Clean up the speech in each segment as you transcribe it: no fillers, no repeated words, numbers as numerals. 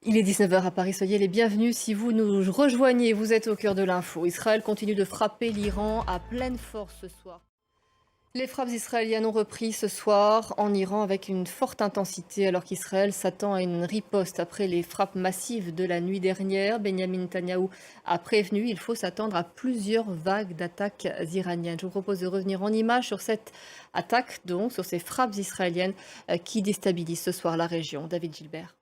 Il est 19 h à Paris, soyez les bienvenus si vous nous rejoignez, vous êtes au cœur de l'info. Israël continue de frapper l'Iran à pleine force ce soir. Les frappes israéliennes ont repris ce soir en Iran avec une forte intensité alors qu'Israël s'attend à une riposte après les frappes massives de la nuit dernière. Benjamin Netanyahou a prévenu, il faut s'attendre à plusieurs vagues d'attaques iraniennes. Je vous propose de revenir en images sur cette attaque, donc sur ces frappes israéliennes qui déstabilisent ce soir la région. David Gilbert.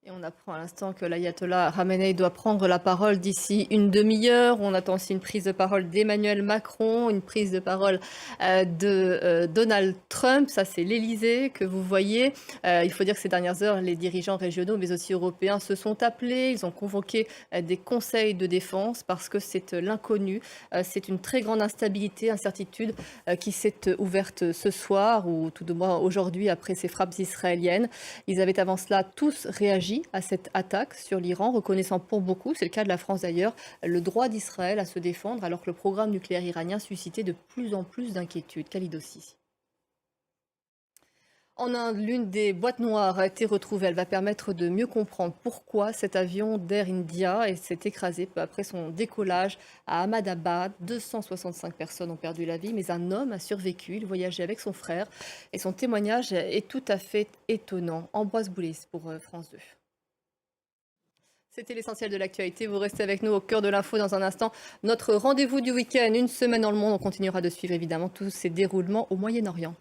Et on apprend à l'instant que l'ayatollah Khamenei doit prendre la parole d'ici une demi-heure. On attend aussi une prise de parole d'Emmanuel Macron, une prise de parole de Donald Trump. Ça, c'est l'Élysée que vous voyez. Il faut dire que ces dernières heures, les dirigeants régionaux, mais aussi européens, se sont appelés. Ils ont convoqué des conseils de défense parce que c'est l'inconnu. C'est une très grande instabilité, incertitude qui s'est ouverte ce soir, ou tout de moins aujourd'hui, après ces frappes israéliennes. Ils avaient avant cela tous réagi à cette attaque sur l'Iran, reconnaissant pour beaucoup, c'est le cas de la France d'ailleurs, le droit d'Israël à se défendre alors que le programme nucléaire iranien suscitait de plus en plus d'inquiétudes. Khalid aussi. En Inde, l'une des boîtes noires a été retrouvée. Elle va permettre de mieux comprendre pourquoi cet avion d'Air India s'est écrasé peu après son décollage à Ahmedabad. 265 personnes ont perdu la vie, mais un homme a survécu. Il voyageait avec son frère et son témoignage est tout à fait étonnant. Ambroise Boulis pour France 2. C'était l'essentiel de l'actualité. Vous restez avec nous au cœur de l'info dans un instant. Notre rendez-vous du week-end, une semaine dans le monde. On continuera de suivre évidemment tous ces déroulements au Moyen-Orient.